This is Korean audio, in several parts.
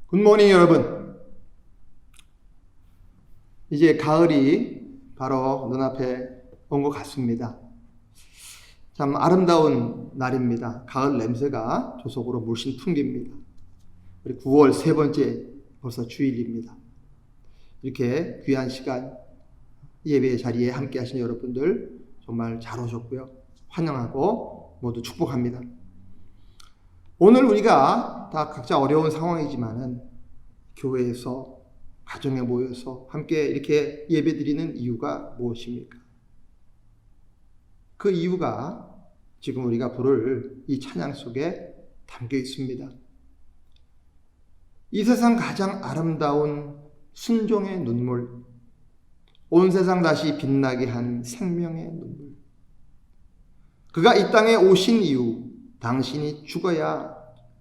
굿모닝 여러분. 이제 가을이 바로 눈앞에 온 것 같습니다. 참 아름다운 날입니다. 가을 냄새가 조속으로 물씬 풍깁니다. 우리 9월 세 번째 벌써 주일입니다. 이렇게 귀한 시간 예배 자리에 함께 하신 여러분들 정말 잘 오셨고요. 환영하고 모두 축복합니다. 오늘 우리가 다 각자 어려운 상황이지만은 교회에서 가정에 모여서 함께 이렇게 예배드리는 이유가 무엇입니까? 그 이유가 지금 우리가 부를 이 찬양 속에 담겨 있습니다. 이 세상 가장 아름다운 순종의 눈물, 온 세상 다시 빛나게 한 생명의 눈물. 그가 이 땅에 오신 이유, 당신이 죽어야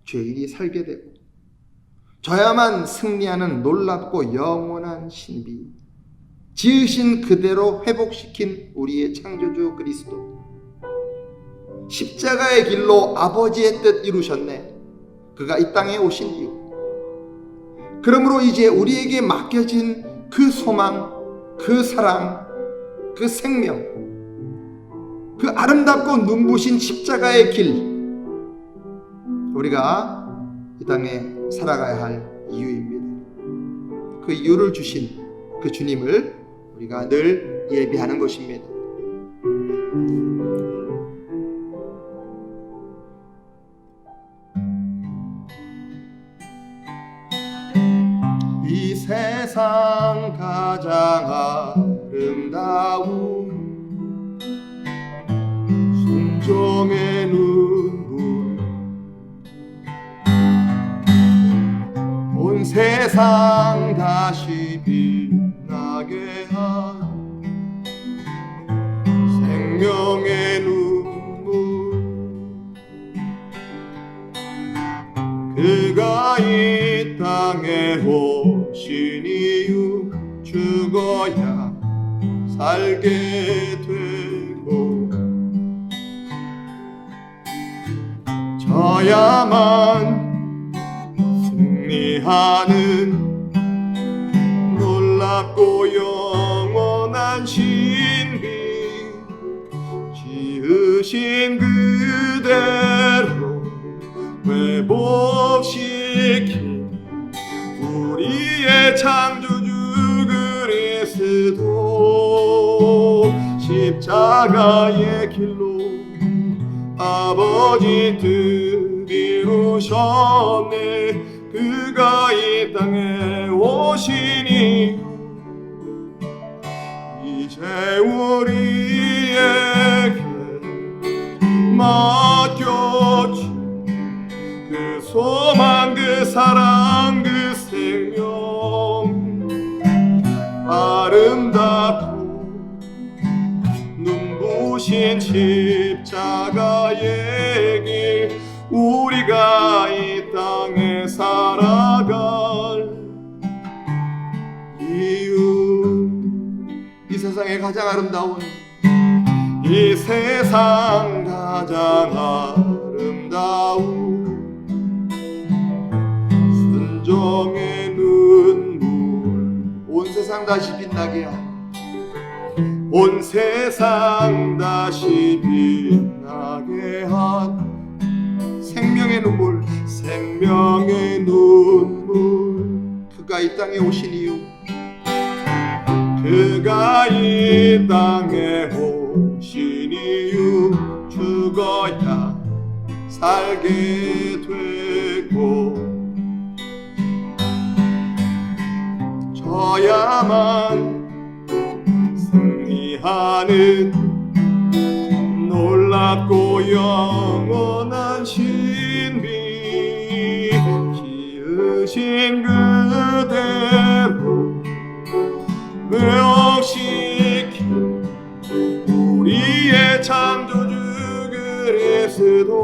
죄인이 살게 되고 져야만 승리하는 놀랍고 영원한 신비, 지으신 그대로 회복시킨 우리의 창조주 그리스도, 십자가의 길로 아버지의 뜻 이루셨네. 그가 이 땅에 오신 이유. 그러므로 이제 우리에게 맡겨진 그 소망, 그 사랑, 그 생명, 그 아름답고 눈부신 십자가의 길, 우리가 이 땅에 살아가야 할 이유입니다. 그 이유를 주신 그 주님을 우리가 늘 예배하는 것입니다. 이 세상 가장 아름다운 순종의 눈물, 온 세상 다시 빛나게 한 생명의 눈물, 그가 이 땅에 오신 이유, 죽어야 살게 되고 져야만 승리하는 놀랍고 영원한 신비, 지으신 그대로 회복시킨 우리의 창조주 그리스도, 십자가의 길로 아버지 뜻 이루셨네. 그가 이 땅에 오신 이유, 이제 우리에게 맡겨진 그 소망, 그 사랑, 그 생명, 아름답고 눈부신 십자가의 길, 우리가 이 땅에 살아갈 이유. 이 세상에 가장 아름다운, 이 세상 가장 아름다운 순종의 눈물, 온 세상 다시 빛나게 한, 온 세상 다시 빛나게 한 생명의 눈물, 생명의 눈물. 그가 이 땅에 오신 이유, 그가 이 땅에 오신 이유, 죽어야 살게 되고 져야만 승리하는 놀랍고 영원한 신비, 지으신 그대로 회복시킨 우리의 창조주 그리스도,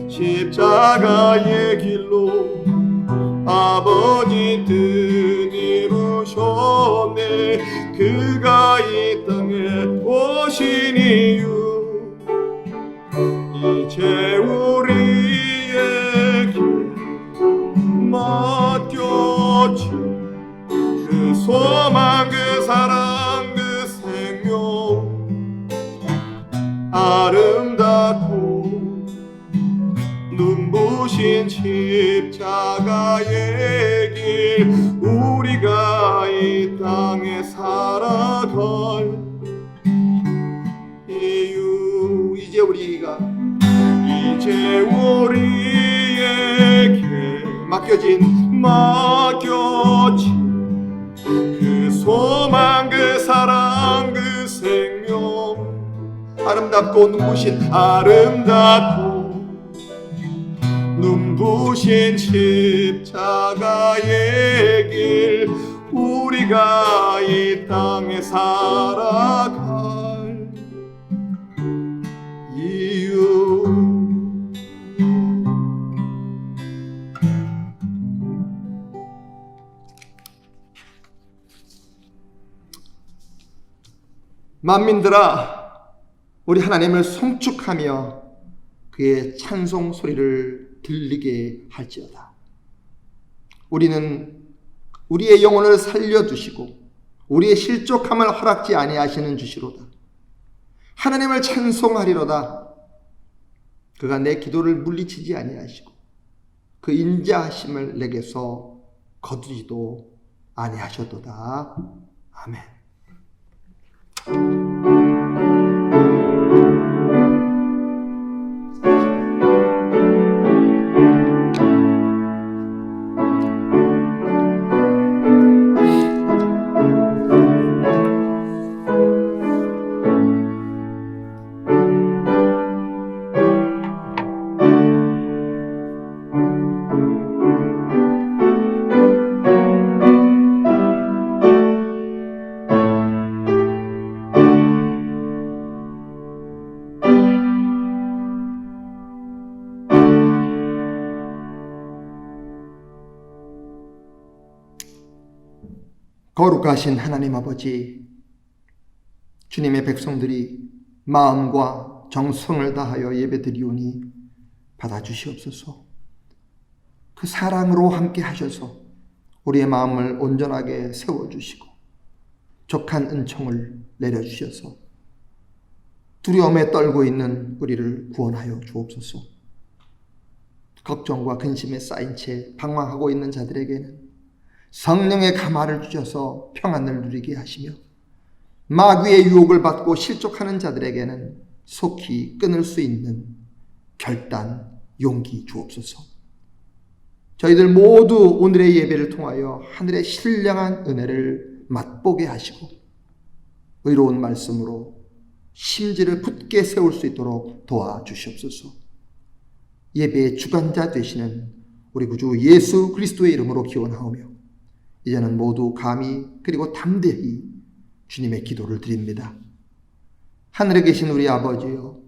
십자가의 길로 아버지 뜻 이루셨네. 그가 이 땅에 오신 이유, 이제 우리에게 십자가의 길 우리가 이 땅에 살아갈 이유 이제 우리에게 맡겨진 그 소망 그 사랑 그 생명 아름답고 눈부신 십자가의 길 우리가 이 땅에 살아갈 이유 만민들아 우리 하나님을 송축하며 그의 찬송 소리를 들리게 할지어다. 우리는 우리의 영혼을 살려두시고 우리의 실족함을 허락지 아니하시는 주시로다. 하나님을 찬송하리로다. 그가 내 기도를 물리치지 아니하시고 그 인자하심을 내게서 거두지도 아니하셨도다. 아멘. 거룩하신 하나님 아버지, 주님의 백성들이 마음과 정성을 다하여 예배드리오니 받아주시옵소서. 그 사랑으로 함께 하셔서 우리의 마음을 온전하게 세워주시고 족한 은총을 내려주셔서 두려움에 떨고 있는 우리를 구원하여 주옵소서. 걱정과 근심에 쌓인 채 방황하고 있는 자들에게는 성령의 감화를 주셔서 평안을 누리게 하시며 마귀의 유혹을 받고 실족하는 자들에게는 속히 끊을 수 있는 결단, 용기 주옵소서. 저희들 모두 오늘의 예배를 통하여 하늘의 신령한 은혜를 맛보게 하시고 의로운 말씀으로 심지를 굳게 세울 수 있도록 도와주시옵소서. 예배의 주관자 되시는 우리 구주 예수 그리스도의 이름으로 기원하오며 이제는 모두 감히 그리고 담대히 주님의 기도를 드립니다. 하늘에 계신 우리 아버지여,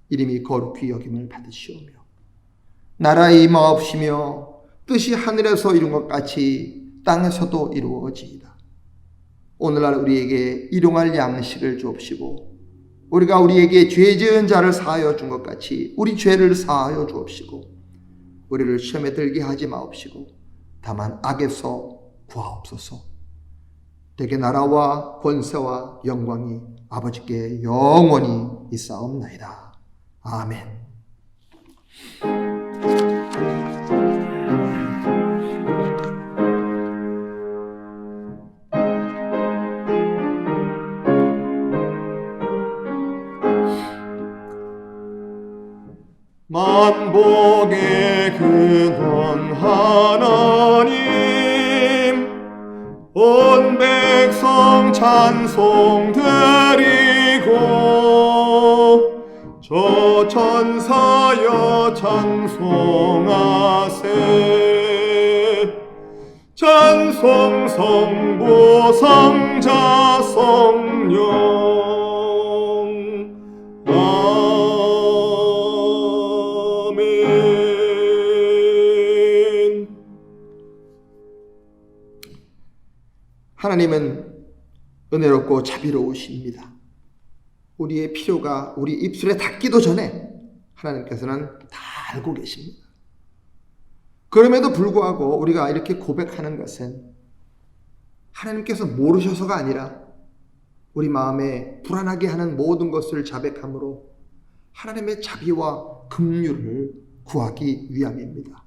이름이 거룩히 여김을 받으시오며 나라의 임하옵시며 뜻이 하늘에서 이룬 것 같이 땅에서도 이루어지이다. 오늘날 우리에게 일용할 양식을 주옵시고 우리가 우리에게 죄 지은 자를 사하여 준 것 같이 우리 죄를 사하여 주옵시고 우리를 시험에 들게 하지 마옵시고 다만 악에서 구하옵소서. 대개 나라와 권세와 영광이 아버지께 영원히 있사옵나이다. 아멘. 만복의 근원 하나님 온 백성 찬송 드리고 저 천사여 찬송하세. 찬송 성부 성자 성령 하나님은 은혜롭고 자비로우십니다. 우리의 필요가 우리 입술에 닿기도 전에 하나님께서는 다 알고 계십니다. 그럼에도 불구하고 우리가 이렇게 고백하는 것은 하나님께서 모르셔서가 아니라 우리 마음에 불안하게 하는 모든 것을 자백함으로 하나님의 자비와 긍휼을 구하기 위함입니다.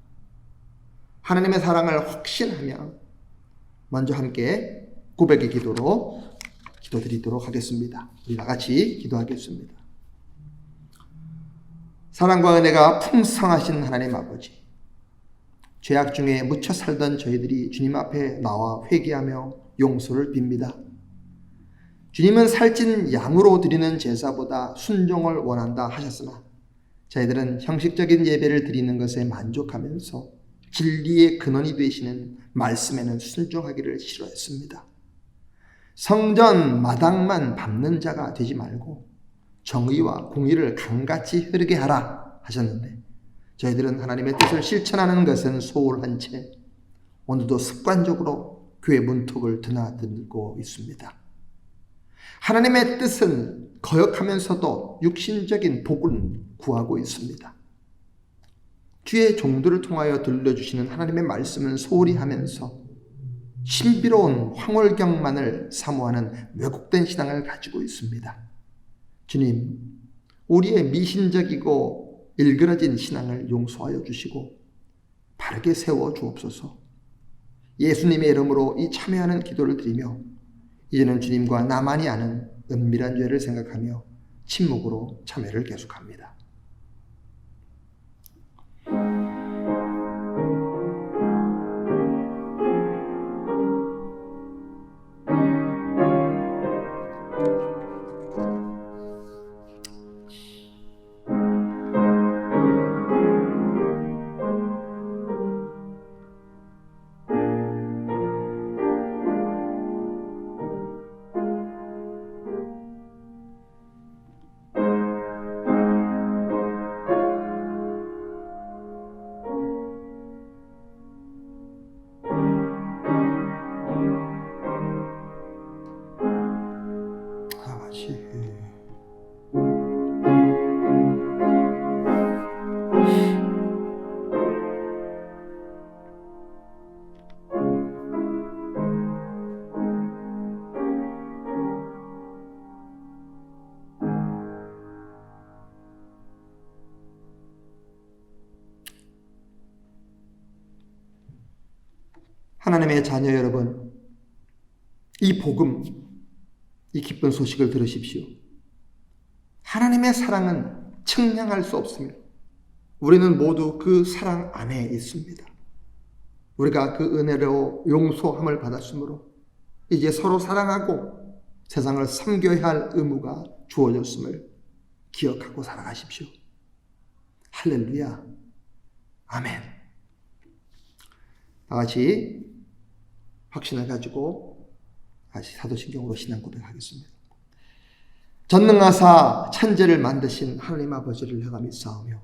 하나님의 사랑을 확신하며 먼저 함께 고백의 기도로 기도드리도록 하겠습니다. 우리 다 같이 기도하겠습니다. 사랑과 은혜가 풍성하신 하나님 아버지, 죄악 중에 묻혀 살던 저희들이 주님 앞에 나와 회개하며 용서를 빕니다. 주님은 살찐 양으로 드리는 제사보다 순종을 원한다 하셨으나 저희들은 형식적인 예배를 드리는 것에 만족하면서 진리의 근원이 되시는 말씀에는 순종하기를 싫어했습니다. 성전 마당만 밟는 자가 되지 말고 정의와 공의를 강같이 흐르게 하라 하셨는데 저희들은 하나님의 뜻을 실천하는 것은 소홀한 채 오늘도 습관적으로 교회 문턱을 드나들고 있습니다. 하나님의 뜻은 거역하면서도 육신적인 복을 구하고 있습니다. 주의 종들을 통하여 들려주시는 하나님의 말씀은 소홀히 하면서 신비로운 황홀경만을 사모하는 왜곡된 신앙을 가지고 있습니다. 주님, 우리의 미신적이고 일그러진 신앙을 용서하여 주시고 바르게 세워 주옵소서. 예수님의 이름으로 이 참여하는 기도를 드리며 이제는 주님과 나만이 아는 은밀한 죄를 생각하며 침묵으로 참여를 계속합니다. 하나님의 자녀 여러분, 이 복음, 이 기쁜 소식을 들으십시오. 하나님의 사랑은 측량할 수 없으며 우리는 모두 그 사랑 안에 있습니다. 우리가 그 은혜로 용서함을 받았으므로 이제 서로 사랑하고 세상을 섬겨야 할 의무가 주어졌음을 기억하고 살아가십시오. 할렐루야. 아멘. 다 같이 확신을 가지고 다시 사도신경으로 신앙 고백하겠습니다. 전능하사 천지를 만드신 하나님 아버지를 내가 믿사오며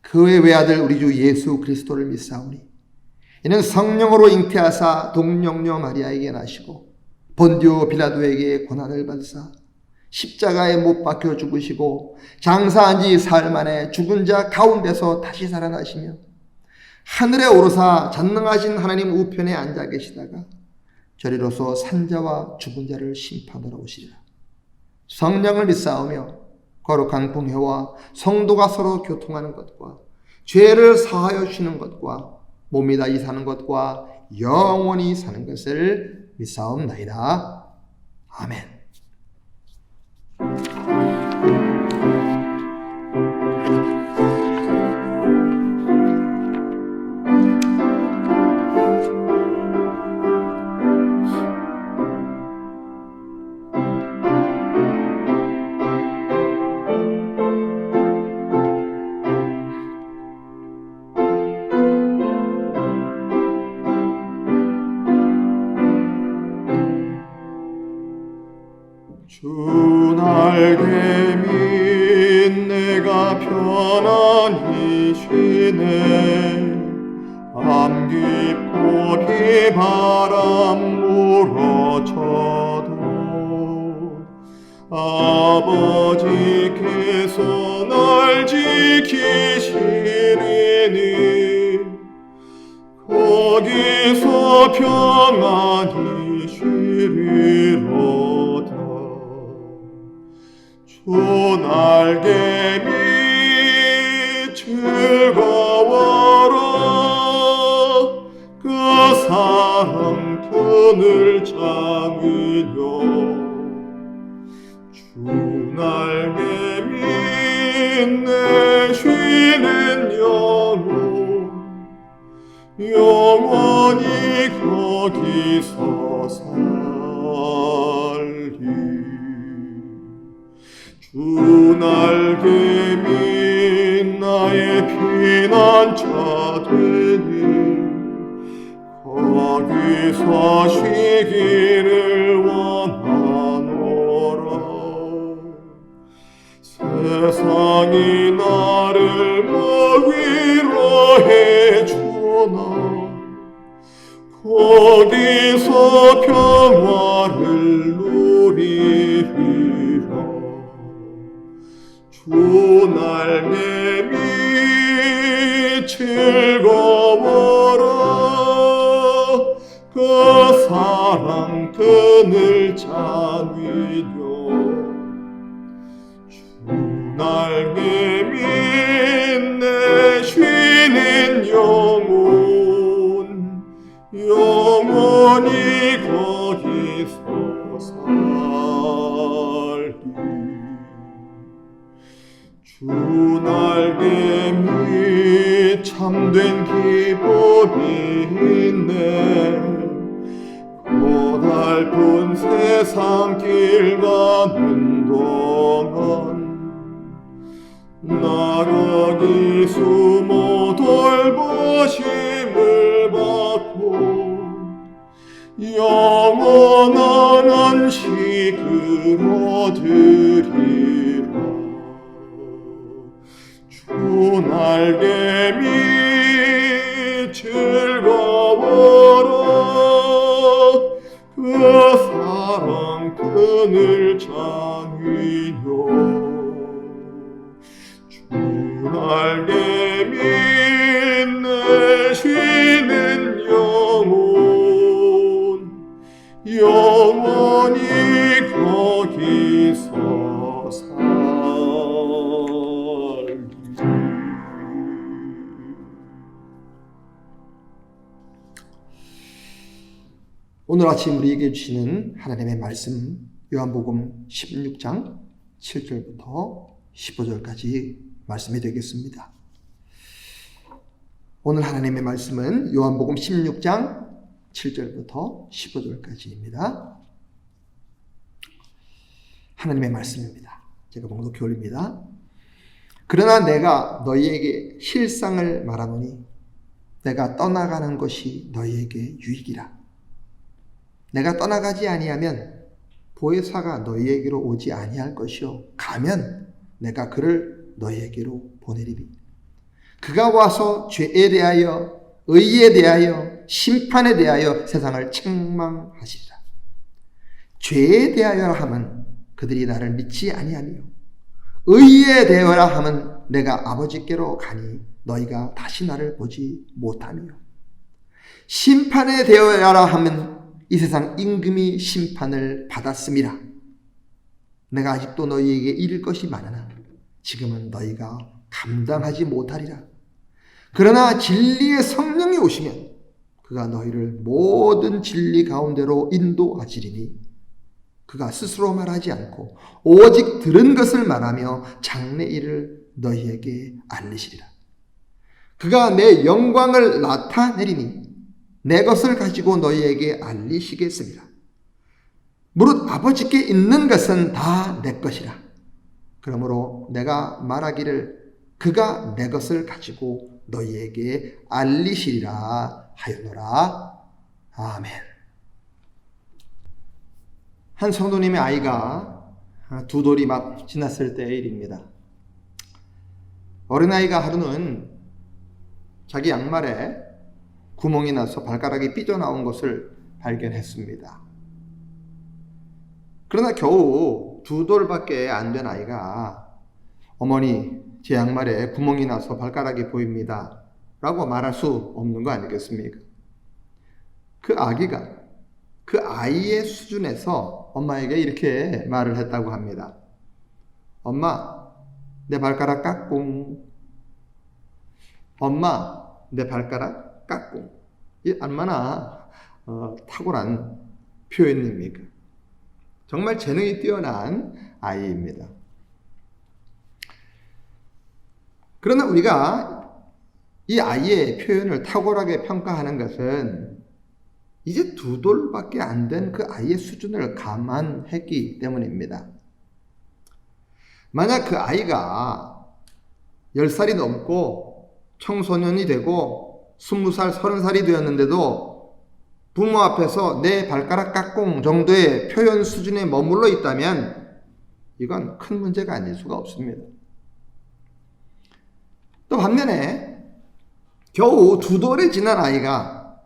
그의 외아들 우리 주 예수 그리스도를 믿사오니 이는 성령으로 잉태하사 동정녀 마리아에게 나시고 본디오 빌라도에게 고난을 받으사 십자가에 못 박혀 죽으시고 장사한 지 사흘 만에 죽은 자 가운데서 다시 살아나시며 하늘에 오르사 전능하신 하나님 우편에 앉아 계시다가 저리로서 산자와 죽은 자를 심판하러 오시리라. 성령을 믿사오며 거룩한 공회와 성도가 서로 교통하는 것과 죄를 사하여 주시는 것과 몸이 다시 사는 것과 영원히 사는 것을 믿사옵나이다. 아멘. 주 날개 민 내가 편안히 쉬네 밤 깊고 비바람 물어쳐도 아버지께서 날 지키시리니 거기서 평안히 쉬리로다. 주 날개미 즐거워라 사랑 그늘 잠이며 주 날개 밑내 쉬는 영원히 거기서 살리 주 날개 밑 나의 피난처 되니 거기서 쉬기를 원하노라. 세상이 나를 먹이려 해주나 거기서 평화를 누리리라. 주 날개 밑 즐거워라. 그 사랑 그늘 잠이며 주 날개 밑내 쉬는 영원히 거기서 살리 주 날개 밑 참된 기쁨이 있네. 고달픈 세상 길 가는 동안 나 거기 숨어 돌보심을 받고 영원한 안식을 얻으리라. 주 날개 밑 즐거워라. 그 사랑 그늘 잠이며 주 날개 밑내 쉬는 영원히 거기서 살리. 오늘 아침 우리에게 주시는 하나님의 말씀 요한복음 16장 7절부터 15절까지 말씀이 되겠습니다. 오늘 하나님의 말씀은 요한복음 16장 7절부터 15절까지입니다. 하나님의 말씀입니다. 제가 봉독해 올립니다. 그러나 내가 너희에게 실상을 말하노니 내가 떠나가는 것이 너희에게 유익이라. 내가 떠나가지 아니하면 보혜사가 너희에게로 오지 아니할 것이요 가면 내가 그를 너희에게로 보내리니 그가 와서 죄에 대하여 의에 대하여 심판에 대하여 세상을 책망하시리라. 죄에 대하여라 함은 그들이 나를 믿지 아니하며 의에 대하여라 함은 내가 아버지께로 가니 너희가 다시 나를 보지 못하며 심판에 대하여라 함은 이 세상 임금이 심판을 받았음이라. 내가 아직도 너희에게 이를 것이 많으나 지금은 너희가 감당하지 못하리라. 그러나 진리의 성령이 오시면 그가 너희를 모든 진리 가운데로 인도하시리니 그가 스스로 말하지 않고 오직 들은 것을 말하며 장래 일을 너희에게 알리시리라. 그가 내 영광을 나타내리니 내 것을 가지고 너희에게 알리시겠습니다. 무릇 아버지께 있는 것은 다 내 것이라. 그러므로 내가 말하기를 그가 내 것을 가지고 너희에게 알리시리라 하였노라. 아멘. 한 성도님의 아이가 두 돌이 막 지났을 때의 일입니다. 어린아이가 하루는 자기 양말에 구멍이 나서 발가락이 삐져나온 것을 발견했습니다. 그러나 겨우 두 돌밖에 안 된 아이가 어머니 제 양말에 구멍이 나서 발가락이 보입니다 라고 말할 수 없는 거 아니겠습니까? 그 아기가 그 아이의 수준에서 엄마에게 이렇게 말을 했다고 합니다. 엄마 내 발가락 까꿍. 엄마 내 발가락 까꿍. 이 얼마나 탁월한 표현입니까? 정말 재능이 뛰어난 아이입니다. 그러나 우리가 이 아이의 표현을 탁월하게 평가하는 것은 이제 2돌밖에 안 된 그 아이의 수준을 감안했기 때문입니다. 만약 그 아이가 10살이 넘고 청소년이 되고 20살, 30살이 되었는데도 부모 앞에서 내 발가락 깍공 정도의 표현 수준에 머물러 있다면 이건 큰 문제가 아닐 수가 없습니다. 또 반면에 겨우 2돌에 지난 아이가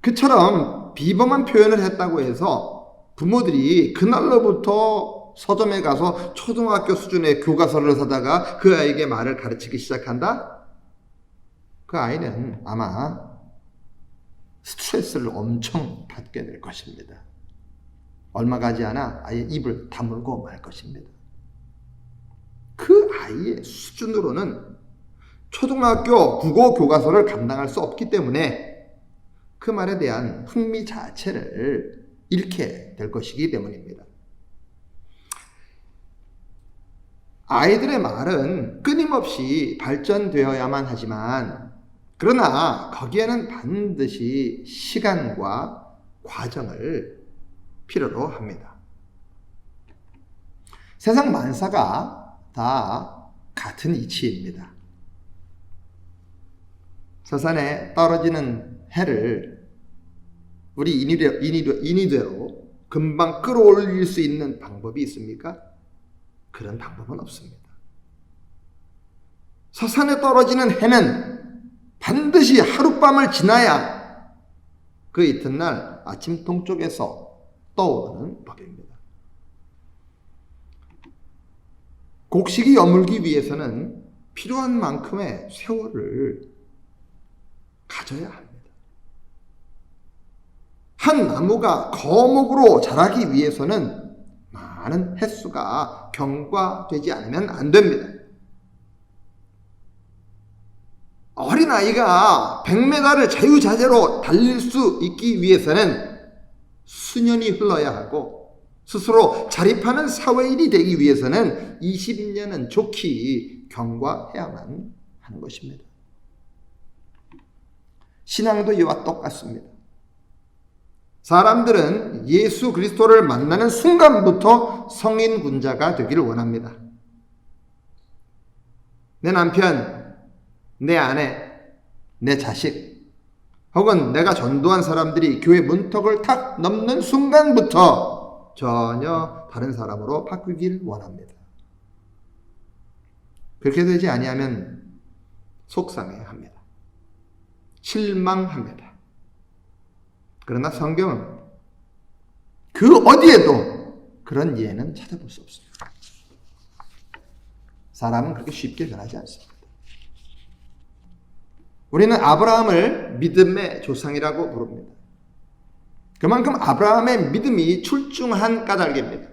그처럼 비범한 표현을 했다고 해서 부모들이 그날로부터 서점에 가서 초등학교 수준의 교과서를 사다가 그 아이에게 말을 가르치기 시작한다? 그 아이는 아마 스트레스를 엄청 받게 될 것입니다. 얼마 가지 않아 아예 입을 다물고 말 것입니다. 그 아이의 수준으로는 초등학교 국어 교과서를 감당할 수 없기 때문에 그 말에 대한 흥미 자체를 잃게 될 것이기 때문입니다. 아이들의 말은 끊임없이 발전되어야만 하지만 그러나 거기에는 반드시 시간과 과정을 필요로 합니다. 세상 만사가 다 같은 이치입니다. 서산에 떨어지는 해를 우리 인위대로 금방 끌어올릴 수 있는 방법이 있습니까? 그런 방법은 없습니다. 서산에 떨어지는 해는 반드시 하룻밤을 지나야 그 이튿날 아침 동쪽에서 떠오르는 법입니다. 곡식이 여물기 위해서는 필요한 만큼의 세월을 가져야 합니다. 한 나무가 거목으로 자라기 위해서는 많은 횟수가 경과되지 않으면 안 됩니다. 어린아이가 100m를 자유자재로 달릴 수 있기 위해서는 수년이 흘러야 하고 스스로 자립하는 사회인이 되기 위해서는 20년은 좋게 경과해야만 하는 것입니다. 신앙도 이와 똑같습니다. 사람들은 예수 그리스도를 만나는 순간부터 성인 군자가 되기를 원합니다. 내 남편, 내 아내, 내 자식, 혹은 내가 전도한 사람들이 교회 문턱을 탁 넘는 순간부터 전혀 다른 사람으로 바뀌기를 원합니다. 그렇게 되지 아니하면 속상해합니다. 실망합니다. 그러나 성경은 그 어디에도 그런 예는 찾아볼 수 없습니다. 사람은 그렇게 쉽게 변하지 않습니다. 우리는 아브라함을 믿음의 조상이라고 부릅니다. 그만큼 아브라함의 믿음이 출중한 까닭입니다.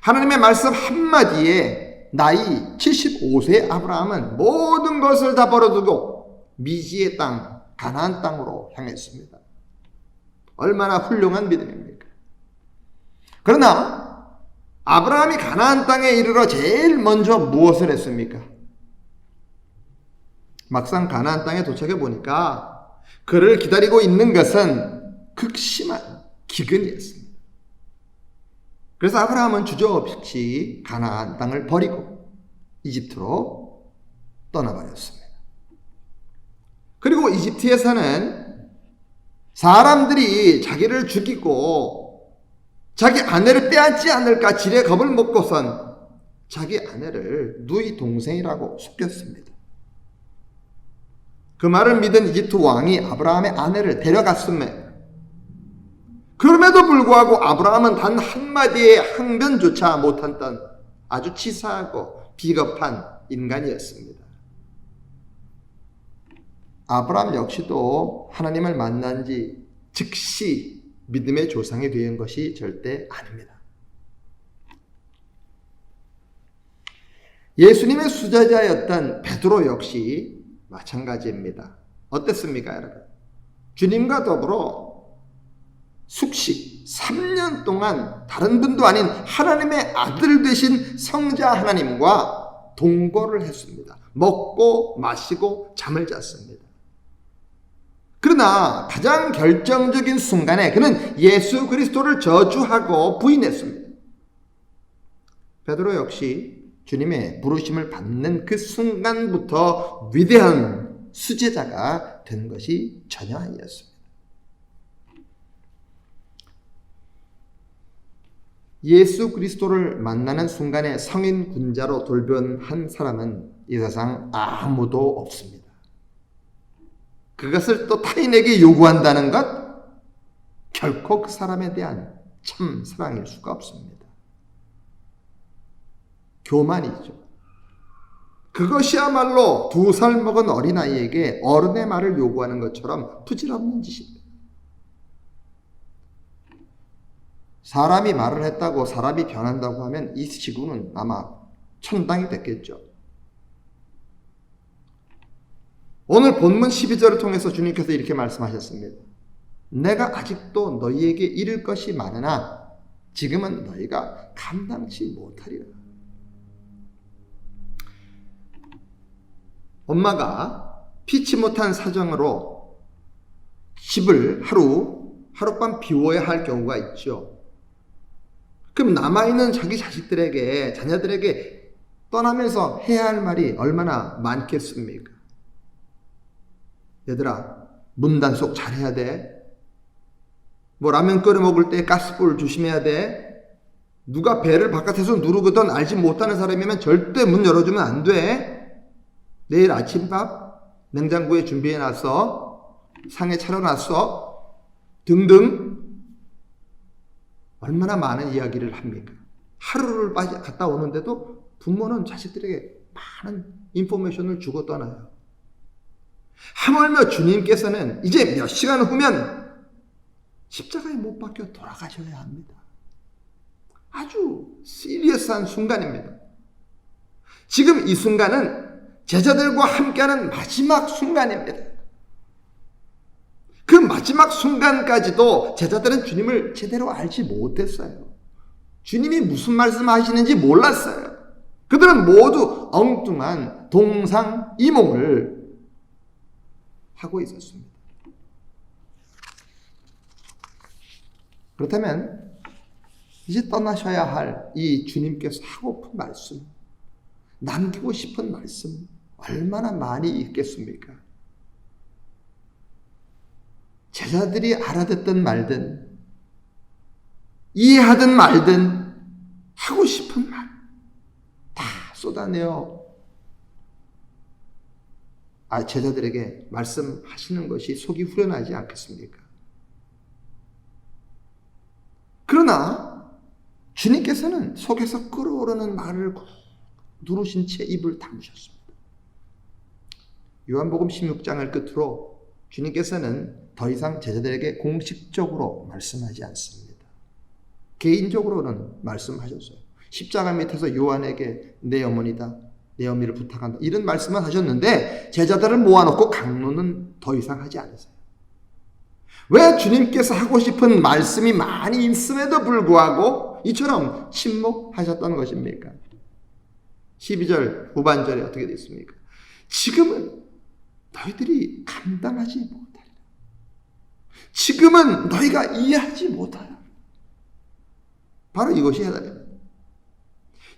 하나님의 말씀 한마디에 나이 75세의 아브라함은 모든 것을 다 버려두고 미지의 땅, 가나안 땅으로 향했습니다. 얼마나 훌륭한 믿음입니까? 그러나 아브라함이 가나안 땅에 이르러 제일 먼저 무엇을 했습니까? 막상 가나안 땅에 도착해 보니까 그를 기다리고 있는 것은 극심한 기근이었습니다. 그래서 아브라함은 주저없이 가나안 땅을 버리고 이집트로 떠나버렸습니다. 그리고 이집트에서는 사람들이 자기를 죽이고 자기 아내를 빼앗지 않을까 지레 겁을 먹고선 자기 아내를 누이 동생이라고 속였습니다. 그 말을 믿은 이집트 왕이 아브라함의 아내를 데려갔음에 그럼에도 불구하고 아브라함은 단 한마디의 항변조차 못했던 아주 치사하고 비겁한 인간이었습니다. 아브라함 역시도 하나님을 만난 지 즉시 믿음의 조상이 된 것이 절대 아닙니다. 예수님의 수제자였던 베드로 역시 마찬가지입니다. 어땠습니까, 여러분? 주님과 더불어 숙식 3년 동안 다른 분도 아닌 하나님의 아들 되신 성자 하나님과 동거를 했습니다. 먹고 마시고 잠을 잤습니다. 그러나 가장 결정적인 순간에 그는 예수 그리스도를 저주하고 부인했습니다. 베드로 역시 주님의 부르심을 받는 그 순간부터 위대한 수제자가 된 것이 전혀 아니었습니다. 예수 그리스도를 만나는 순간에 성인 군자로 돌변한 사람은 이 세상 아무도 없습니다. 그것을 또 타인에게 요구한다는 것, 결코 그 사람에 대한 참 사랑일 수가 없습니다. 교만이죠. 그것이야말로 2살 먹은 어린아이에게 어른의 말을 요구하는 것처럼 부질없는 짓입니다. 사람이 말을 했다고 사람이 변한다고 하면 이 지구는 아마 천당이 됐겠죠. 오늘 본문 12절을 통해서 주님께서 이렇게 말씀하셨습니다. 내가 아직도 너희에게 이를 것이 많으나 지금은 너희가 감당치 못하리라. 엄마가 피치 못한 사정으로 집을 하룻밤 비워야 할 경우가 있죠. 그럼 남아있는 자기 자녀들에게 떠나면서 해야 할 말이 얼마나 많겠습니까? 얘들아, 문단속 잘해야 돼. 라면 끓여 먹을 때 가스불 조심해야 돼. 누가 배를 바깥에서 누르거든 알지 못하는 사람이면 절대 문 열어주면 안 돼. 내일 아침밥 냉장고에 준비해놨어. 상에 차려놨어. 등등. 얼마나 많은 이야기를 합니까? 하루를 갔다 오는데도 부모는 자식들에게 많은 인포메이션을 주고 떠나요. 하물며 주님께서는 이제 몇 시간 후면 십자가에 못 박혀 돌아가셔야 합니다. 아주 시리어스한 순간입니다. 지금 이 순간은 제자들과 함께하는 마지막 순간입니다. 그 마지막 순간까지도 제자들은 주님을 제대로 알지 못했어요. 주님이 무슨 말씀하시는지 몰랐어요. 그들은 모두 엉뚱한 동상이몽을 하고 있었습니다. 그렇다면 이제 떠나셔야 할 이 주님께서 하고픈 말씀, 남기고 싶은 말씀 얼마나 많이 있겠습니까? 제자들이 알아듣든 말든 이해하든 말든 하고 싶은 말 다 쏟아내어 제자들에게 말씀하시는 것이 속이 후련하지 않겠습니까? 그러나 주님께서는 속에서 끓어오르는 말을 누르신 채 입을 다무셨습니다. 요한복음 16장을 끝으로 주님께서는 더 이상 제자들에게 공식적으로 말씀하지 않습니다. 개인적으로는 말씀하셨어요. 십자가 밑에서 요한에게 내 어머니다, 내 어미를 부탁한다. 이런 말씀만 하셨는데 제자들을 모아놓고 강론은 더 이상 하지 않으세요. 왜 주님께서 하고 싶은 말씀이 많이 있음에도 불구하고 이처럼 침묵하셨다는 것입니까? 12절 후반절에 어떻게 되어 있습니까? 지금은 너희들이 감당하지 못하리라. 지금은 너희가 이해하지 못하리라. 바로 이것이 해답입니다.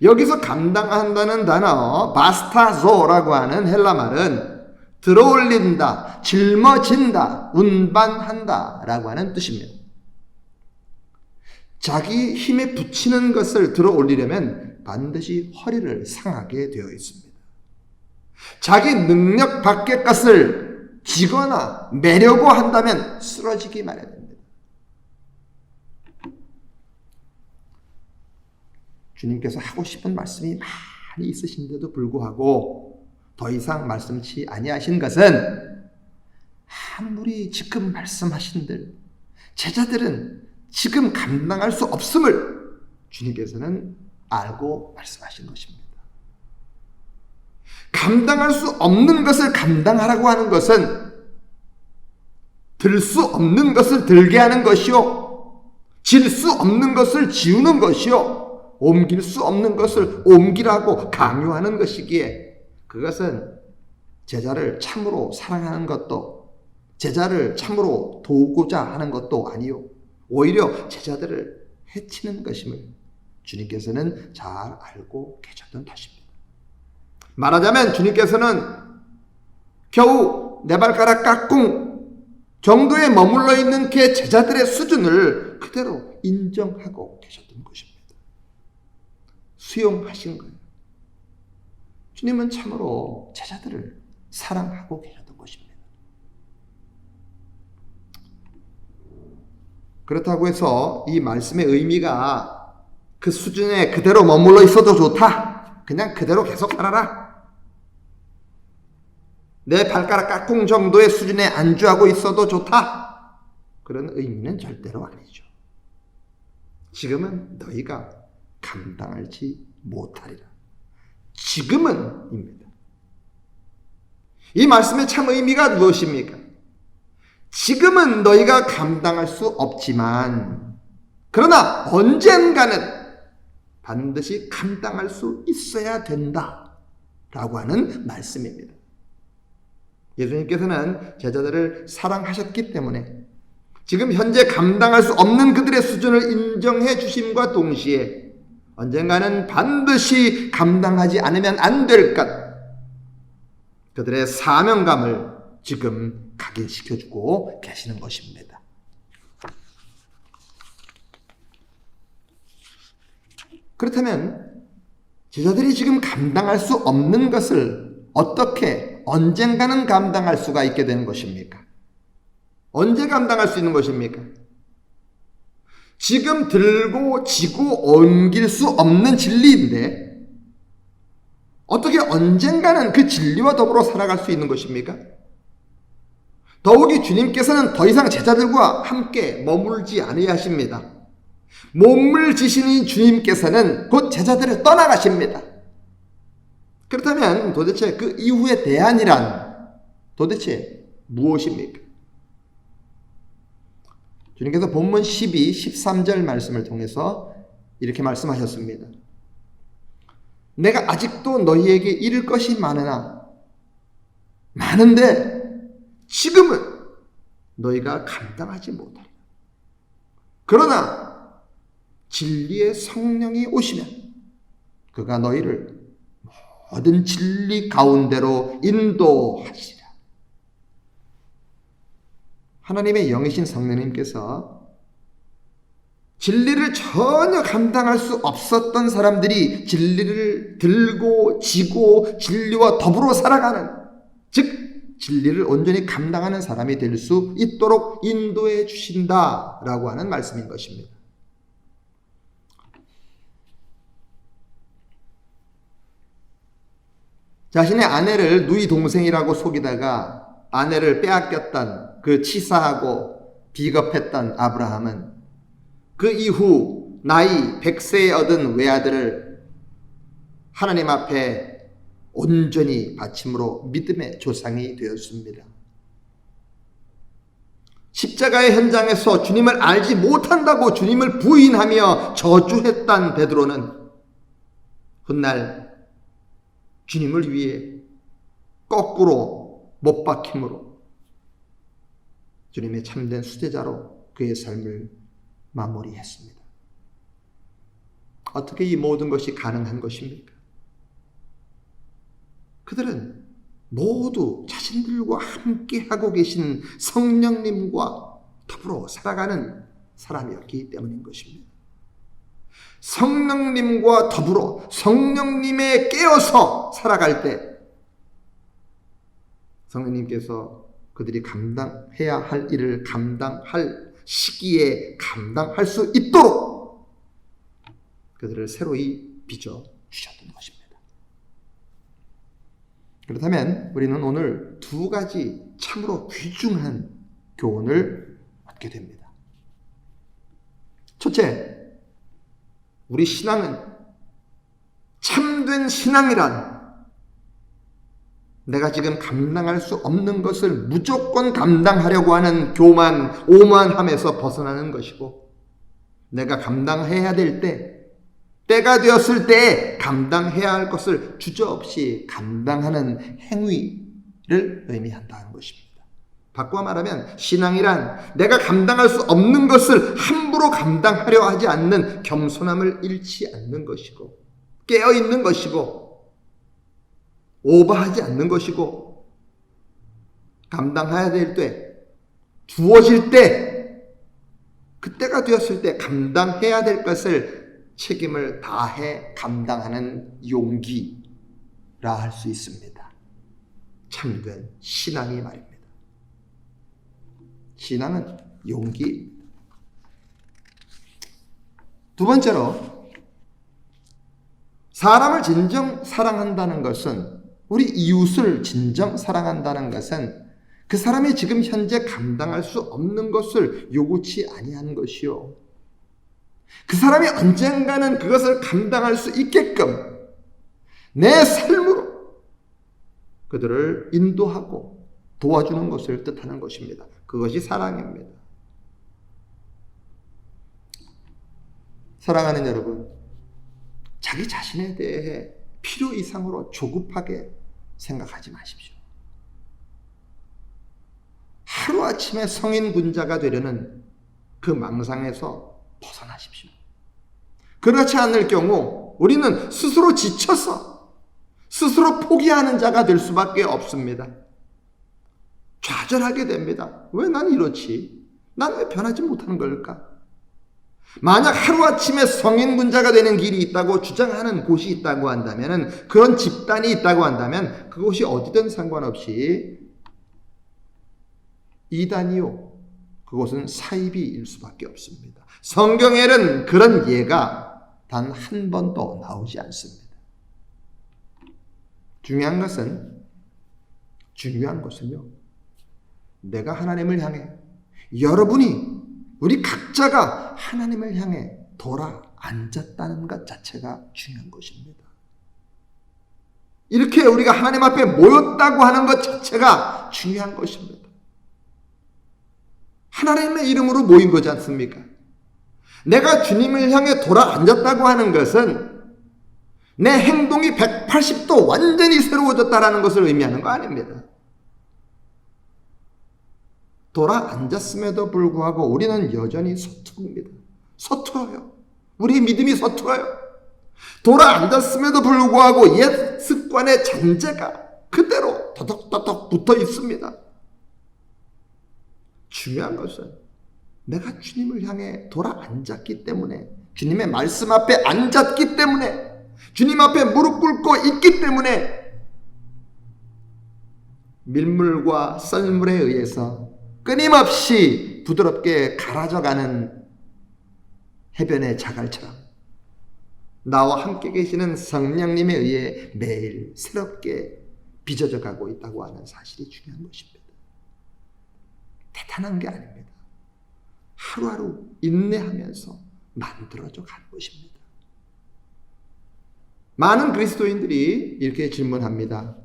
여기서 감당한다는 단어 바스타조라고 하는 헬라 말은 들어올린다, 짊어진다, 운반한다 라고 하는 뜻입니다. 자기 힘에 붙이는 것을 들어올리려면 반드시 허리를 상하게 되어 있습니다. 자기 능력 밖의 것을 쥐거나 매려고 한다면 쓰러지기 마련입니다. 주님께서 하고 싶은 말씀이 많이 있으신데도 불구하고 더 이상 말씀치 아니하신 것은 아무리 지금 말씀하신들 제자들은 지금 감당할 수 없음을 주님께서는 알고 말씀하신 것입니다. 감당할 수 없는 것을 감당하라고 하는 것은 들 수 없는 것을 들게 하는 것이요 질 수 없는 것을 지우는 것이요, 옮길 수 없는 것을 옮기라고 강요하는 것이기에 그것은 제자를 참으로 사랑하는 것도, 제자를 참으로 도우고자 하는 것도 아니요, 오히려 제자들을 해치는 것임을 주님께서는 잘 알고 계셨던 탓입니다. 말하자면 주님께서는 겨우 네 발가락 깍꿍 정도에 머물러 있는 그 제자들의 수준을 그대로 인정하고 계셨던 것입니다. 수용하신 거예요. 주님은 참으로 제자들을 사랑하고 계셨던 것입니다. 그렇다고 해서 이 말씀의 의미가 그 수준에 그대로 머물러 있어도 좋다, 그냥 그대로 계속 살아라, 내 발가락 깍꿍 정도의 수준에 안주하고 있어도 좋다, 그런 의미는 절대로 아니죠. 지금은 너희가 감당하지 못하리라. 지금은 입니다. 이 말씀의 참 의미가 무엇입니까? 지금은 너희가 감당할 수 없지만 그러나 언젠가는 반드시 감당할 수 있어야 된다 라고 하는 말씀입니다. 예수님께서는 제자들을 사랑하셨기 때문에 지금 현재 감당할 수 없는 그들의 수준을 인정해 주심과 동시에 언젠가는 반드시 감당하지 않으면 안 될 것, 그들의 사명감을 지금 각인시켜주고 계시는 것입니다. 그렇다면 제자들이 지금 감당할 수 없는 것을 어떻게 언젠가는 감당할 수가 있게 되는 것입니까? 언제 감당할 수 있는 것입니까? 지금 들고 지고 옮길 수 없는 진리인데 어떻게 언젠가는 그 진리와 더불어 살아갈 수 있는 것입니까? 더욱이 주님께서는 더 이상 제자들과 함께 머물지 아니하십니다. 몸을 지시는 주님께서는 곧 제자들을 떠나가십니다. 그렇다면 도대체 그 이후의 대안이란 도대체 무엇입니까? 주님께서 본문 12, 13절 말씀을 통해서 이렇게 말씀하셨습니다. 내가 아직도 너희에게 이를 것이 많은데 지금은 너희가 감당하지 못하리라. 그러나 진리의 성령이 오시면 그가 너희를 모든 진리 가운데로 인도하시리라. 하나님의 영이신 성령님께서 진리를 전혀 감당할 수 없었던 사람들이 진리를 들고 지고 진리와 더불어 살아가는, 즉 진리를 온전히 감당하는 사람이 될 수 있도록 인도해 주신다라고 하는 말씀인 것입니다. 자신의 아내를 누이 동생이라고 속이다가 아내를 빼앗겼던 그 치사하고 비겁했던 아브라함은 그 이후 나이 100세에 얻은 외아들을 하나님 앞에 온전히 바침으로 믿음의 조상이 되었습니다. 십자가의 현장에서 주님을 알지 못한다고 주님을 부인하며 저주했던 베드로는 훗날 주님을 위해 거꾸로 못 박힘으로 주님의 참된 수제자로 그의 삶을 마무리했습니다. 어떻게 이 모든 것이 가능한 것입니까? 그들은 모두 자신들과 함께 하고 계신 성령님과 더불어 살아가는 사람이었기 때문인 것입니다. 성령님과 더불어 성령님에 깨어서 살아갈 때 성령님께서 그들이 감당해야 할 일을 감당할 시기에 감당할 수 있도록 그들을 새로이 빚어 주셨던 것입니다. 그렇다면 우리는 오늘 두 가지 참으로 귀중한 교훈을 얻게 됩니다. 첫째, 우리 신앙은, 참된 신앙이란 내가 지금 감당할 수 없는 것을 무조건 감당하려고 하는 교만, 오만함에서 벗어나는 것이고, 내가 감당해야 될 때가 되었을 때 감당해야 할 것을 주저없이 감당하는 행위를 의미한다는 것입니다. 바꿔 말하면 신앙이란 내가 감당할 수 없는 것을 함부로 감당하려 하지 않는 겸손함을 잃지 않는 것이고, 깨어있는 것이고, 오버하지 않는 것이고, 감당해야 될 때, 주어질 때, 그때가 되었을 때 감당해야 될 것을 책임을 다해 감당하는 용기라 할 수 있습니다. 참된 신앙이 말입니다. 신앙은 용기. 두 번째로, 사람을 진정 사랑한다는 것은, 우리 이웃을 진정 사랑한다는 것은 그 사람이 지금 현재 감당할 수 없는 것을 요구치 아니하는 것이요, 그 사람이 언젠가는 그것을 감당할 수 있게끔 내 삶으로 그들을 인도하고 도와주는 것을 뜻하는 것입니다. 그것이 사랑입니다. 사랑하는 여러분, 자기 자신에 대해 필요 이상으로 조급하게 생각하지 마십시오. 하루아침에 성인 군자가 되려는 그 망상에서 벗어나십시오. 그렇지 않을 경우 우리는 스스로 지쳐서 스스로 포기하는 자가 될 수밖에 없습니다. 좌절하게 됩니다. 왜 난 이렇지? 난 왜 변하지 못하는 걸까? 만약 하루아침에 성인 군자가 되는 길이 있다고 주장하는 곳이 있다고 한다면, 그런 집단이 있다고 한다면 그곳이 어디든 상관없이 이단이요, 그곳은 사이비일 수밖에 없습니다. 성경에는 그런 예가 단 한 번도 나오지 않습니다. 중요한 것은요, 내가 하나님을 향해, 여러분이, 우리 각자가 하나님을 향해 돌아 앉았다는 것 자체가 중요한 것입니다. 이렇게 우리가 하나님 앞에 모였다고 하는 것 자체가 중요한 것입니다. 하나님의 이름으로 모인 거지 않습니까? 내가 주님을 향해 돌아 앉았다고 하는 것은 내 행동이 180도 완전히 새로워졌다는 것을 의미하는 거 아닙니다. 돌아 앉았음에도 불구하고 우리는 여전히 서투릅니다. 서툴어요. 우리 믿음이 서툴어요. 돌아 앉았음에도 불구하고 옛 습관의 잔재가 그대로 더덕더덕 붙어 있습니다. 중요한 것은 내가 주님을 향해 돌아 앉았기 때문에, 주님의 말씀 앞에 앉았기 때문에, 주님 앞에 무릎 꿇고 있기 때문에 밀물과 썰물에 의해서 끊임없이 부드럽게 갈아져가는 해변의 자갈처럼 나와 함께 계시는 성령님에 의해 매일 새롭게 빚어져 가고 있다고 하는 사실이 중요한 것입니다. 대단한 게 아닙니다. 하루하루 인내하면서 만들어져 가는 것입니다. 많은 그리스도인들이 이렇게 질문합니다.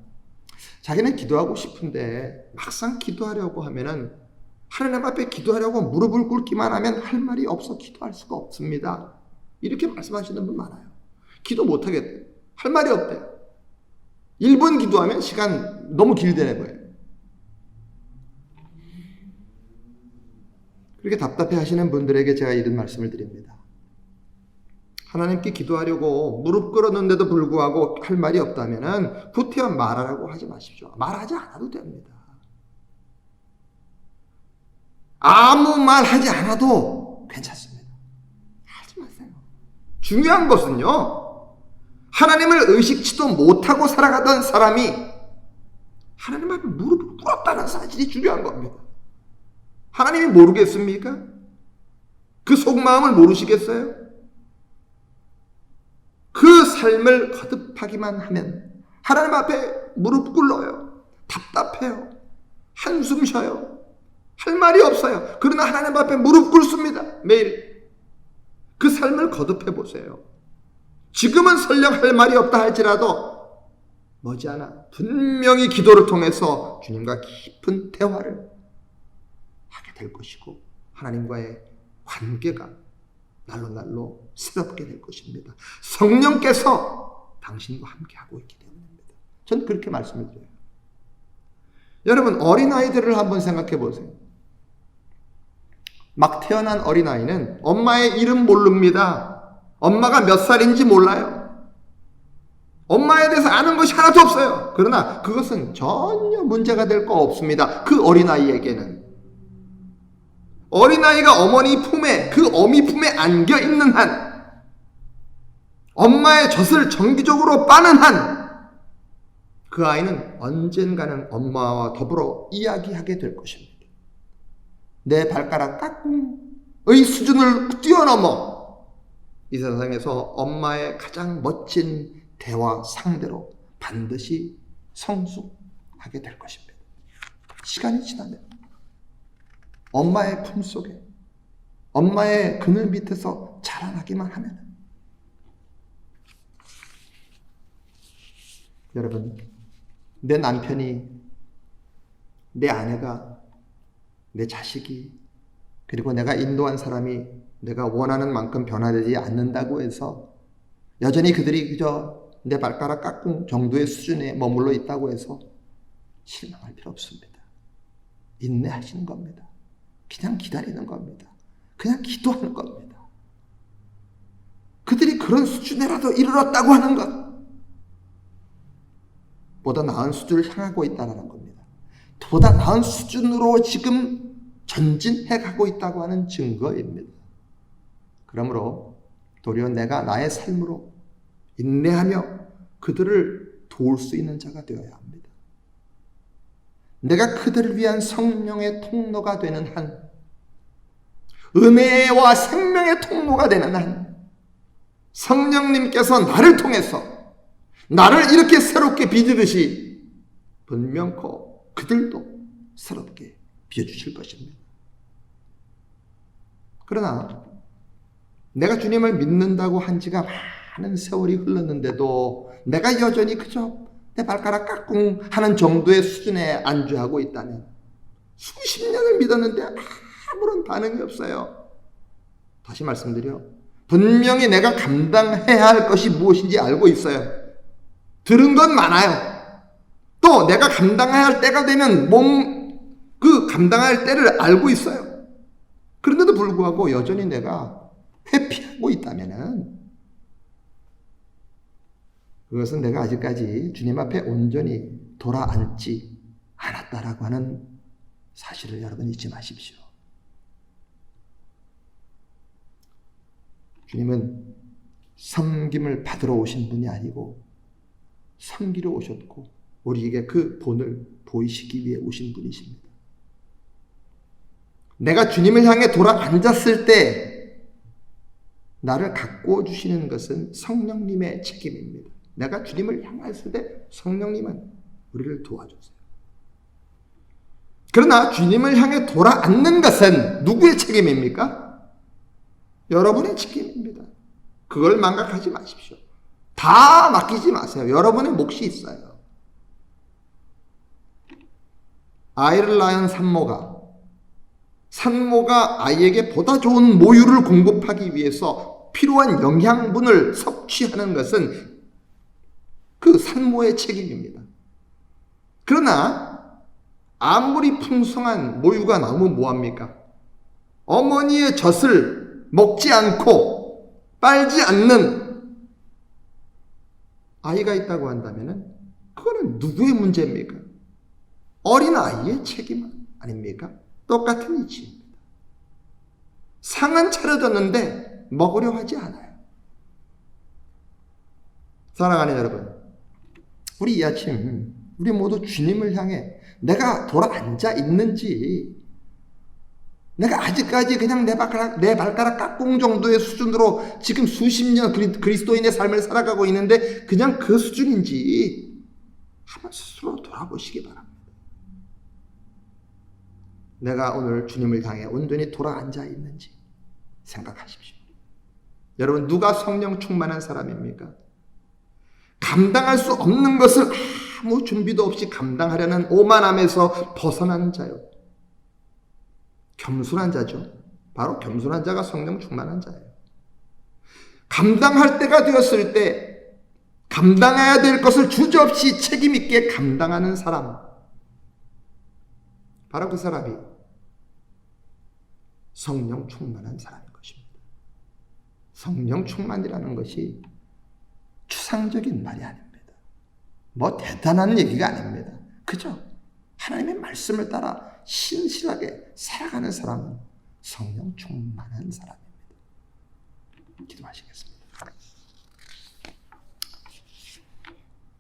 자기는 기도하고 싶은데 막상 기도하려고 하면은, 하나님 앞에 기도하려고 무릎을 꿇기만 하면 할 말이 없어 기도할 수가 없습니다. 이렇게 말씀하시는 분 많아요. 기도 못하겠대요. 할 말이 없대요. 1분 기도하면 시간 너무 길다는 거예요. 그렇게 답답해 하시는 분들에게 제가 이런 말씀을 드립니다. 하나님께 기도하려고 무릎 꿇었는데도 불구하고 할 말이 없다면 구태여 말하라고 하지 마십시오. 말하지 않아도 됩니다. 아무 말 하지 않아도 괜찮습니다. 하지 마세요. 중요한 것은요, 하나님을 의식치도 못하고 살아가던 사람이 하나님 앞에 무릎을 꿇었다는 사실이 중요한 겁니다. 하나님이 모르겠습니까? 그 속마음을 모르시겠어요? 그 삶을 거듭하기만 하면 하나님 앞에 무릎 꿇어요. 답답해요. 한숨 쉬어요. 할 말이 없어요. 그러나 하나님 앞에 무릎 꿇습니다. 매일. 그 삶을 거듭해 보세요. 지금은 설령 할 말이 없다 할지라도 머지않아 분명히 기도를 통해서 주님과 깊은 대화를 하게 될 것이고, 하나님과의 관계가 날로 새롭게 될 것입니다. 성령께서 당신과 함께하고 있기 때문입니다. 전 그렇게 말씀을 드려요. 여러분, 어린아이들을 한번 생각해 보세요. 막 태어난 어린아이는 엄마의 이름 모릅니다. 엄마가 몇 살인지 몰라요. 엄마에 대해서 아는 것이 하나도 없어요. 그러나 그것은 전혀 문제가 될 거 없습니다. 그 어린아이에게는. 어린아이가 어머니 품에, 그 어미 품에 안겨 있는 한, 엄마의 젖을 정기적으로 빠는 한, 그 아이는 언젠가는 엄마와 더불어 이야기하게 될 것입니다. 내 발가락 까꿍의 수준을 뛰어넘어 이 세상에서 엄마의 가장 멋진 대화 상대로 반드시 성숙하게 될 것입니다. 시간이 지나면 엄마의 품속에, 엄마의 그늘 밑에서 자라나기만 하면, 여러분, 내 남편이, 내 아내가, 내 자식이, 그리고 내가 인도한 사람이 내가 원하는 만큼 변화되지 않는다고 해서 여전히 그들이 그저 내 발가락 까꿍 정도의 수준에 머물러 있다고 해서 실망할 필요 없습니다. 인내하시는 겁니다. 그냥 기다리는 겁니다. 그냥 기도하는 겁니다. 그들이 그런 수준에라도 이르렀다고 하는 것, 보다 나은 수준을 향하고 있다는 겁니다. 보다 나은 수준으로 지금 전진해 가고 있다고 하는 증거입니다. 그러므로 도리어 내가 나의 삶으로 인내하며 그들을 도울 수 있는 자가 되어야 합니다. 내가 그들을 위한 성령의 통로가 되는 한, 은혜와 생명의 통로가 되는 한, 성령님께서 나를 통해서 나를 이렇게 새롭게 빚으듯이 분명코 그들도 새롭게 빚어주실 것입니다. 그러나 내가 주님을 믿는다고 한 지가 많은 세월이 흘렀는데도 내가 여전히 그저 내 발가락 까꿍 하는 정도의 수준에 안주하고 있다면, 수십 년을 믿었는데 아무런 반응이 없어요. 다시 말씀드려, 분명히 내가 감당해야 할 것이 무엇인지 알고 있어요. 들은 건 많아요. 또 내가 감당해야 할 때가 되면 그 감당할 때를 알고 있어요. 그런데도 불구하고 여전히 내가 회피하고 있다면은 그것은 내가 아직까지 주님 앞에 온전히 돌아앉지 않았다라고 하는 사실을 여러분 잊지 마십시오. 주님은 섬김을 받으러 오신 분이 아니고 섬기러 오셨고 우리에게 그 본을 보이시기 위해 오신 분이십니다. 내가 주님을 향해 돌아앉았을 때 나를 가꾸어 주시는 것은 성령님의 책임입니다. 내가 주님을 향했을 때 성령님은 우리를 도와주세요. 그러나 주님을 향해 돌아앉는 것은 누구의 책임입니까? 여러분의 책임입니다. 그걸 망각하지 마십시오. 다 맡기지 마세요. 여러분의 몫이 있어요. 아이를 낳은 산모가 아이에게 보다 좋은 모유를 공급하기 위해서 필요한 영양분을 섭취하는 것은 그 산모의 책임입니다. 그러나 아무리 풍성한 모유가 나오면 뭐합니까? 어머니의 젖을 먹지 않고 빨지 않는 아이가 있다고 한다면 그거는 누구의 문제입니까? 어린아이의 책임 아닙니까? 똑같은 이치입니다. 상은 차려졌는데 먹으려 하지 않아요. 사랑하는 여러분, 우리 이 아침 우리 모두 주님을 향해 내가 돌아앉아 있는지, 내가 아직까지 그냥 내 발가락 까꿍 정도의 수준으로 지금 수십 년 그리스도인의 삶을 살아가고 있는데 그냥 그 수준인지 한번 스스로 돌아보시기 바랍니다. 내가 오늘 주님을 향해 온전히 돌아앉아 있는지 생각하십시오. 여러분, 누가 성령 충만한 사람입니까? 감당할 수 없는 것을 아무 준비도 없이 감당하려는 오만함에서 벗어난 자요. 겸손한 자죠. 바로 겸손한 자가 성령 충만한 자예요. 감당할 때가 되었을 때 감당해야 될 것을 주저없이 책임있게 감당하는 사람, 바로 그 사람이 성령 충만한 사람인 것입니다. 성령 충만이라는 것이 추상적인 말이 아닙니다. 뭐 대단한 얘기가 아닙니다. 그죠? 하나님의 말씀을 따라 신실하게 살아가는 사람은 성령 충만한 사람입니다. 기도하시겠습니다.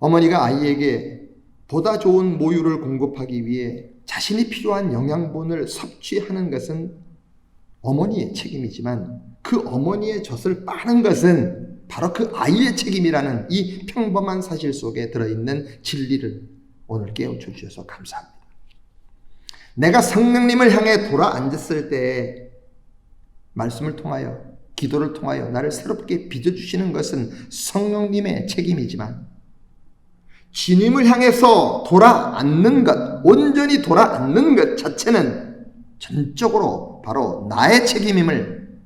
어머니가 아이에게 보다 좋은 모유를 공급하기 위해 자신이 필요한 영양분을 섭취하는 것은 어머니의 책임이지만 그 어머니의 젖을 빠는 것은 바로 그 아이의 책임이라는 이 평범한 사실 속에 들어있는 진리를 오늘 깨우쳐 주셔서 감사합니다. 내가 성령님을 향해 돌아앉았을 때 말씀을 통하여 기도를 통하여 나를 새롭게 빚어주시는 것은 성령님의 책임이지만 주님을 향해서 돌아앉는 것, 온전히 돌아앉는 것 자체는 전적으로 바로 나의 책임임을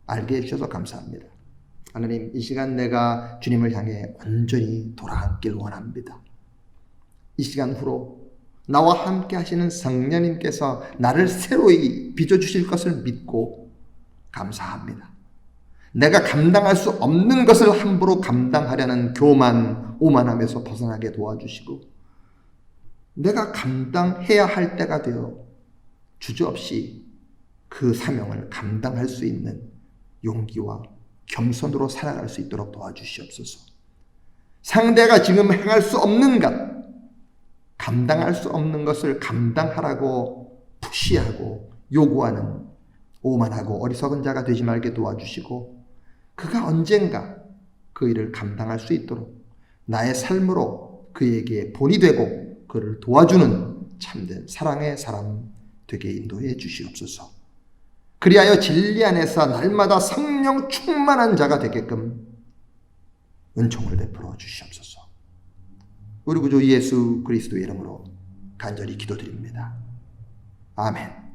알게 해주셔서 감사합니다. 하나님, 이 시간 내가 주님을 향해 온전히 돌아앉길 원합니다. 이 시간 후로 나와 함께 하시는 성령님께서 나를 새로이 빚어주실 것을 믿고 감사합니다. 내가 감당할 수 없는 것을 함부로 감당하려는 교만, 오만함에서 벗어나게 도와주시고 내가 감당해야 할 때가 되어 주저없이 그 사명을 감당할 수 있는 용기와 겸손으로 살아갈 수 있도록 도와주시옵소서. 상대가 지금 행할 수 없는 것, 감당할 수 없는 것을 감당하라고 푸시하고 요구하는 오만하고 어리석은 자가 되지 말게 도와주시고 그가 언젠가 그 일을 감당할 수 있도록 나의 삶으로 그에게 본이 되고 그를 도와주는 참된 사랑의 사람 되게 인도해 주시옵소서. 그리하여 진리 안에서 날마다 성령 충만한 자가 되게끔 은총을 베풀어 주시옵소서. 우리 구주 예수 그리스도의 이름으로 간절히 기도드립니다. 아멘.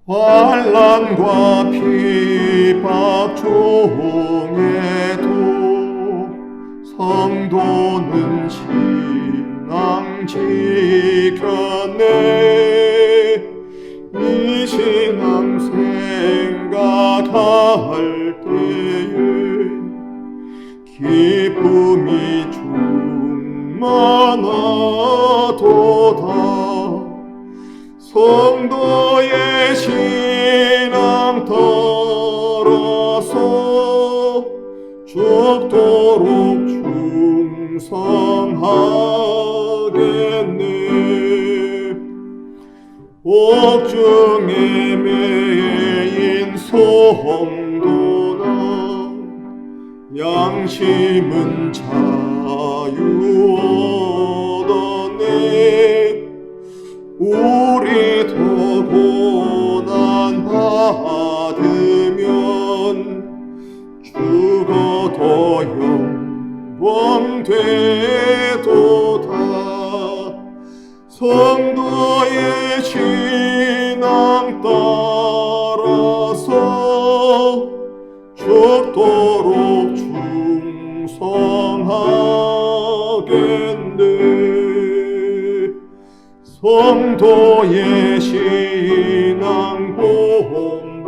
환난과 비박 중에도 성도는 신앙 지켰네. 이 신앙 생각할 때에 기쁨이 충만하도다. 성도의 신앙 따라서 죽도록 충성하겠네. 옥중에 매인 성도나 양심은 자유 얻었네. 우리 더 고난 받으면 죽어도 영원 되도다. 성도의 신앙 따라서 죽도록 충성하겠네. 성도의 신앙 보험받아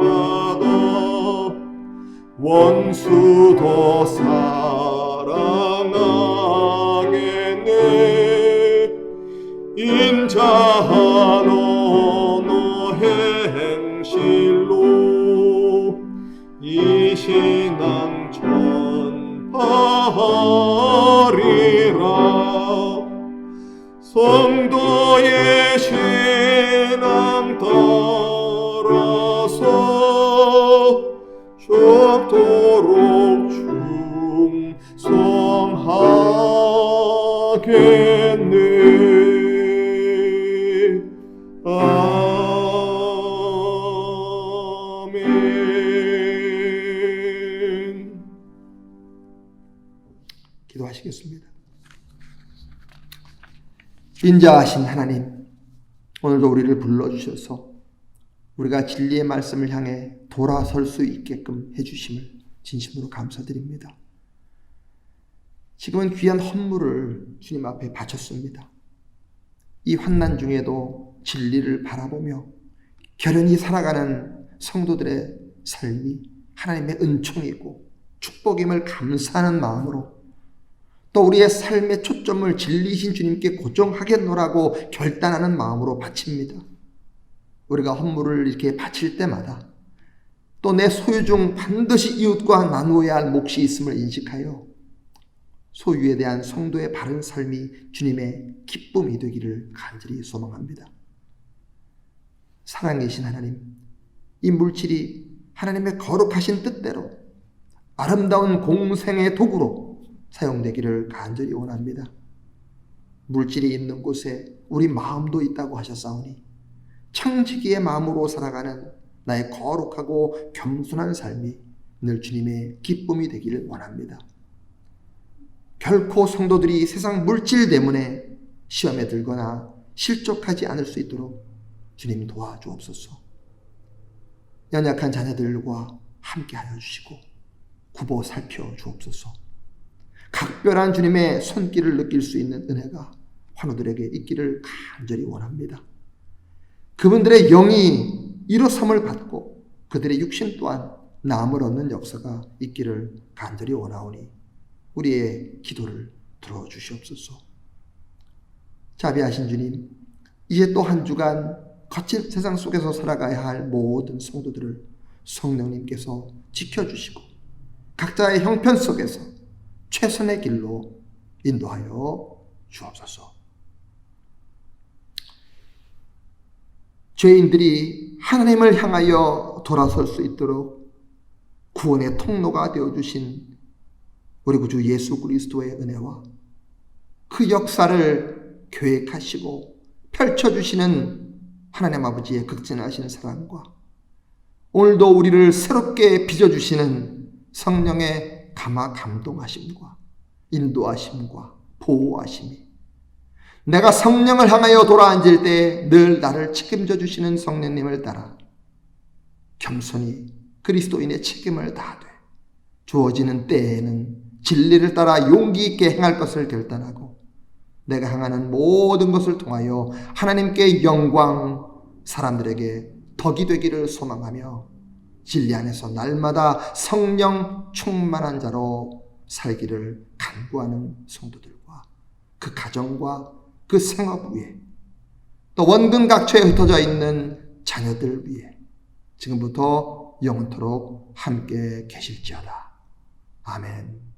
원수도 사랑하겠네. 인자한 언어 행실로 이 신앙 전파하리라. 성도의 신앙 따라서 죽도록 충성하겠네. 아멘. 기도하시겠습니다. 인자하신 하나님, 오늘도 우리를 불러주셔서 우리가 진리의 말씀을 향해 돌아설 수 있게끔 해주심을 진심으로 감사드립니다. 지금은 귀한 헌물을 주님 앞에 바쳤습니다. 이 환난 중에도 진리를 바라보며 결연히 살아가는 성도들의 삶이 하나님의 은총이고 축복임을 감사하는 마음으로 또 우리의 삶의 초점을 진리이신 주님께 고정하겠노라고 결단하는 마음으로 바칩니다. 우리가 헌물을 이렇게 바칠 때마다 또 내 소유 중 반드시 이웃과 나누어야 할 몫이 있음을 인식하여 소유에 대한 성도의 바른 삶이 주님의 기쁨이 되기를 간절히 소망합니다. 살아계신 하나님, 이 물질이 하나님의 거룩하신 뜻대로 아름다운 공생의 도구로 사용되기를 간절히 원합니다. 물질이 있는 곳에 우리 마음도 있다고 하셨사오니 청지기의 마음으로 살아가는 나의 거룩하고 겸손한 삶이 늘 주님의 기쁨이 되기를 원합니다. 결코 성도들이 세상 물질 때문에 시험에 들거나 실족하지 않을 수 있도록 주님 도와주옵소서. 연약한 자녀들과 함께하여 주시고 굽어 살펴 주옵소서. 각별한 주님의 손길을 느낄 수 있는 은혜가 환우들에게 있기를 간절히 원합니다. 그분들의 영이 일어섬을 받고 그들의 육신 또한 나음을 얻는 역사가 있기를 간절히 원하오니 우리의 기도를 들어주시옵소서. 자비하신 주님, 이제 또 한 주간 거친 세상 속에서 살아가야 할 모든 성도들을 성령님께서 지켜주시고 각자의 형편 속에서 최선의 길로 인도하여 주옵소서. 죄인들이 하나님을 향하여 돌아설 수 있도록 구원의 통로가 되어주신 우리 구주 예수 그리스도의 은혜와 그 역사를 계획하시고 펼쳐주시는 하나님 아버지의 극진하신 사랑과 오늘도 우리를 새롭게 빚어주시는 성령의 감동하심과 인도하심과 보호하심이 내가 성령을 향하여 돌아앉을 때 늘 나를 책임져 주시는 성령님을 따라 겸손히 그리스도인의 책임을 다하되 주어지는 때에는 진리를 따라 용기 있게 행할 것을 결단하고 내가 향하는 모든 것을 통하여 하나님께 영광, 사람들에게 덕이 되기를 소망하며 진리 안에서 날마다 성령 충만한 자로 살기를 간구하는 성도들과 그 가정과 그 생업 위에 또 원근각처에 흩어져 있는 자녀들 위에 지금부터 영원토록 함께 계실지어다. 아멘.